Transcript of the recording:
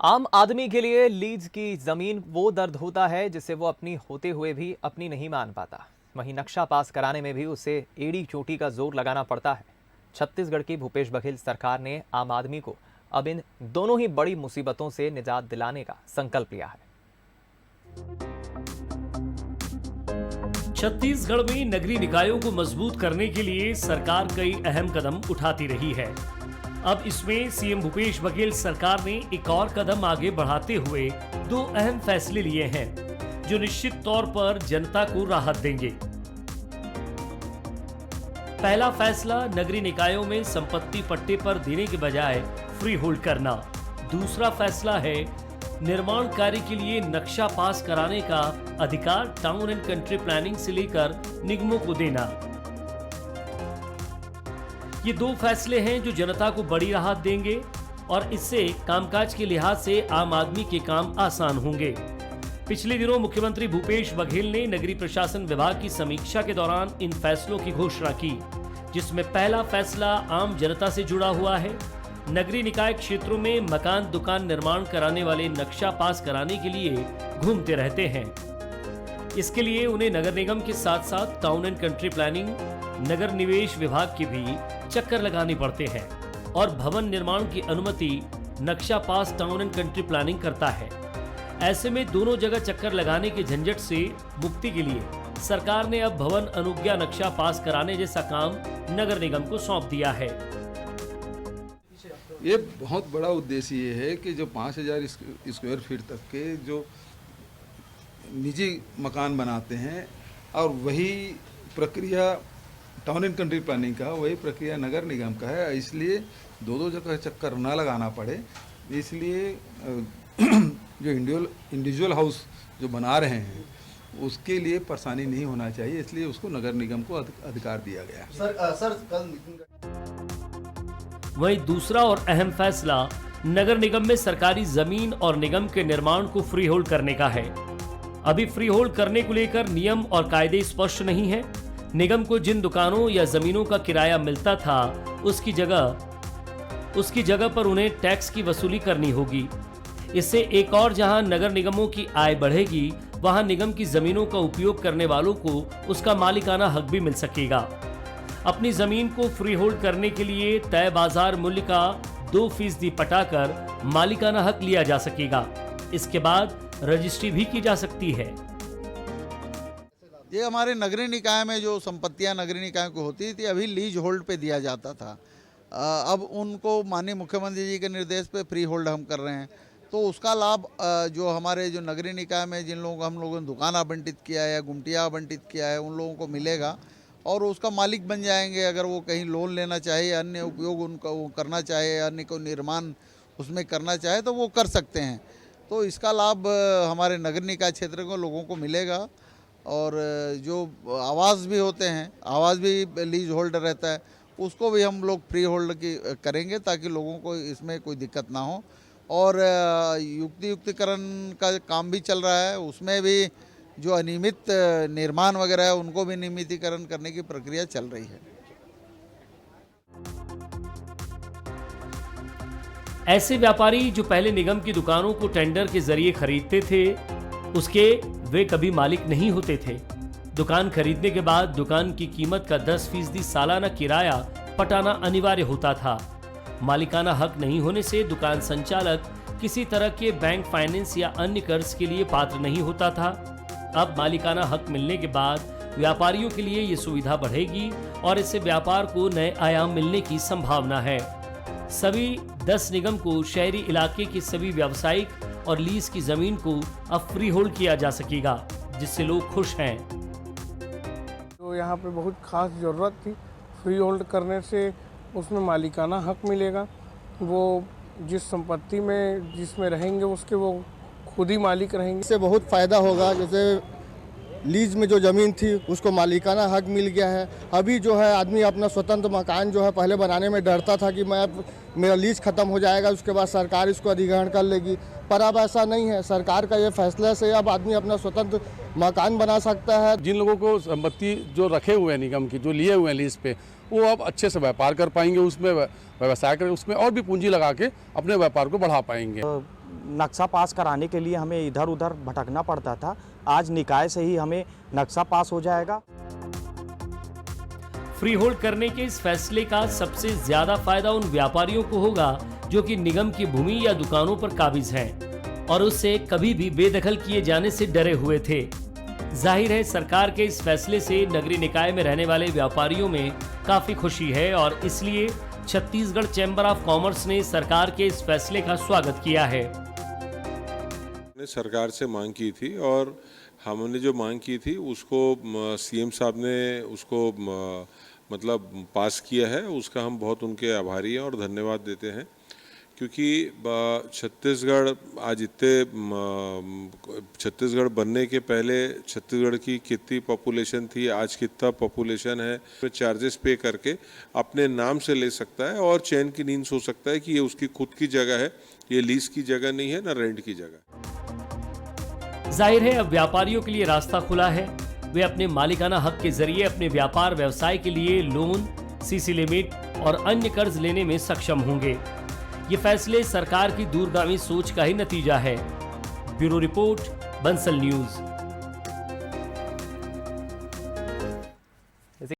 आम आदमी के लिए लीज की जमीन वो दर्द होता है जिसे वो अपनी होते हुए भी अपनी नहीं मान पाता। वहीं नक्शा पास कराने में भी उसे एड़ी चोटी का जोर लगाना पड़ता है। छत्तीसगढ़ की भूपेश बघेल सरकार ने आम आदमी को अब इन दोनों ही बड़ी मुसीबतों से निजात दिलाने का संकल्प लिया है। छत्तीसगढ़ में नगरीय निकायों को मजबूत करने के लिए सरकार कई अहम कदम उठाती रही है। अब इसमें सीएम भूपेश बघेल सरकार ने एक और कदम आगे बढ़ाते हुए दो अहम फैसले लिए हैं, जो निश्चित तौर पर जनता को राहत देंगे। पहला फैसला नगरीय निकायों में संपत्ति पट्टे पर देने के बजाय फ्री होल्ड करना। दूसरा फैसला है निर्माण कार्य के लिए नक्शा पास कराने का अधिकार टाउन एंड कंट्री प्लानिंग से लेकर निगमों को देना। ये दो फैसले हैं जो जनता को बड़ी राहत देंगे और इससे कामकाज के लिहाज से आम आदमी के काम आसान होंगे। पिछले दिनों मुख्यमंत्री भूपेश बघेल ने नगरीय प्रशासन विभाग की समीक्षा के दौरान इन फैसलों की घोषणा की, जिसमें पहला फैसला आम जनता से जुड़ा हुआ है। नगरीय निकाय क्षेत्रों में मकान दुकान निर्माण कराने वाले नक्शा पास कराने के लिए घूमते रहते हैं। इसके लिए उन्हें नगर निगम के साथ साथ टाउन एंड कंट्री प्लानिंग, नगर निवेश विभाग के भी चक्कर लगाने पड़ते हैं और भवन निर्माण की अनुमति नक्शा पास टाउन एंड कंट्री प्लानिंग करता है। ऐसे में दोनों जगह चक्कर लगाने के झंझट से मुक्ति के लिए सरकार ने अब भवन अनुज्ञा नक्शा पास कराने जैसा काम नगर निगम को सौंप दिया है। ये बहुत बड़ा उद्देश्य ये है कि जो 5000 स्क्वायर फीट तक के जो निजी मकान बनाते हैं और वही प्रक्रिया टाउन एंड कंट्री प्लानिंग का, वही प्रक्रिया नगर निगम का है, इसलिए दो जगह चक्कर ना लगाना पड़े। इसलिए जो इंडिविजुअल हाउस जो बना रहे हैं उसके लिए परेशानी नहीं होना चाहिए, इसलिए उसको नगर निगम को अधिकार दिया गया है। वहीं दूसरा और अहम फैसला नगर निगम में सरकारी जमीन और निगम के निर्माण को फ्री होल्ड करने का है। अभी फ्री होल्ड करने को लेकर नियम और कायदे स्पष्ट नहीं है। निगम को जिन दुकानों या जमीनों का किराया मिलता था उसकी जगह पर उन्हें टैक्स की वसूली करनी होगी। इससे एक और जहां नगर निगमों की आय बढ़ेगी, वहां निगम की जमीनों का उपयोग करने वालों को उसका मालिकाना हक भी मिल सकेगा। अपनी जमीन को फ्री होल्ड करने के लिए तय बाजार मूल्य का 2% पटाकर मालिकाना हक लिया जा सकेगा। इसके बाद रजिस्ट्री भी की जा सकती है। ये हमारे नगरीय निकाय में जो संपत्तियां नगरीय निकाय को होती थी, अभी लीज होल्ड पे दिया जाता था। अब उनको माननीय मुख्यमंत्री जी के निर्देश पे फ्री होल्ड हम कर रहे हैं, तो उसका लाभ जो हमारे जो नगरीय निकाय में जिन लोगों हम लोगों ने दुकान आवंटित किया है या गुमटिया आवंटित किया है, उन लोगों को मिलेगा और उसका मालिक बन जाएंगे। अगर वो कहीं लोन लेना चाहे, अन्य उपयोग उनका वो करना चाहे, अन्य को निर्माण उसमें करना चाहे तो वो कर सकते हैं। तो इसका लाभ हमारे नगर निकाय क्षेत्र के लोगों को मिलेगा। और जो आवास भी होते हैं, आवास भी लीज होल्ड रहता है, उसको भी हम लोग फ्री होल्ड की करेंगे ताकि लोगों को इसमें कोई दिक्कत ना हो। और युक्तिकरण का काम भी चल रहा है, उसमें भी जो अनियमित निर्माण वगैरह है उनको भी नियमितीकरण करने की प्रक्रिया चल रही है। ऐसे व्यापारी जो पहले निगम की दुकानों को टेंडर के जरिए खरीदते थे, उसके वे कभी मालिक नहीं होते थे। दुकान खरीदने के बाद दुकान की कीमत का 10% सालाना किराया पटाना अनिवार्य होता था। मालिकाना हक नहीं होने से दुकान संचालक किसी तरह के बैंक फाइनेंस या अन्य कर्ज के लिए पात्र नहीं होता था। अब मालिकाना हक मिलने के बाद व्यापारियों के लिए ये सुविधा बढ़ेगी और इससे व्यापार को नए आयाम मिलने की संभावना है। सभी 10 निगम को शहरी इलाके की सभी व्यावसायिक और लीज की जमीन को अब फ्री होल्ड किया जा सकेगा, जिससे लोग खुश हैं। तो यहाँ पे बहुत खास ज़रूरत थी फ्री होल्ड करने से, उसमें मालिकाना हक मिलेगा। वो जिस संपत्ति में जिसमें रहेंगे उसके वो खुद ही मालिक रहेंगे। इससे बहुत फ़ायदा होगा। जैसे लीज में जो ज़मीन थी उसको मालिकाना हक मिल गया है। अभी जो है आदमी अपना स्वतंत्र मकान जो है पहले बनाने में डरता था कि मेरा लीज ख़त्म हो जाएगा, उसके बाद सरकार इसको अधिग्रहण कर लेगी, पर अब ऐसा नहीं है। सरकार का ये फैसला से अब आदमी अपना स्वतंत्र मकान बना सकता है। जिन लोगों को संपत्ति जो रखे हुए हैं निगम की, जो लिए हुए हैं लीज पे, वो अब अच्छे से व्यापार कर पाएंगे, उसमें व्यवसाय कर, उसमें और भी पूंजी लगा के अपने व्यापार को बढ़ा पाएंगे। नक्शा पास कराने के लिए हमें इधर उधर भटकना पड़ता था। आज निकाय से ही हमें नक्शा पास हो जाएगा। फ्री होल्ड करने के इस फैसले का सबसे ज्यादा फायदा उन व्यापारियों को होगा जो कि निगम की भूमि या दुकानों पर काबिज हैं और उससे कभी भी बेदखल किए जाने से डरे हुए थे। जाहिर है सरकार के इस फैसले से नगरीय निकाय में रहने वाले व्यापारियों में काफी खुशी है और इसलिए छत्तीसगढ़ चैम्बर ऑफ कॉमर्स ने सरकार के इस फैसले का स्वागत किया है। ने सरकार से मांग की थी और हमने जो मांग की थी उसको सीएम साहब ने उसको मतलब पास किया है। उसका हम बहुत उनके आभारी हैं और धन्यवाद देते हैं, क्योंकि छत्तीसगढ़ आज छत्तीसगढ़ बनने के पहले छत्तीसगढ़ की कितनी पॉपुलेशन थी, आज कितना पॉपुलेशन है, चार्जेस पे करके अपने नाम से ले सकता है और चैन की नींद सो सकता है कि ये उसकी खुद की जगह है, ये लीज की जगह नहीं है ना रेंट की जगह। जाहिर है अब व्यापारियों के लिए रास्ता खुला है। वे अपने मालिकाना हक के जरिए अपने व्यापार व्यवसाय के लिए लोन, सीसी लिमिट और अन्य कर्ज लेने में सक्षम होंगे। ये फैसले सरकार की दूरगामी सोच का ही नतीजा है। Bureau report, Bansal news.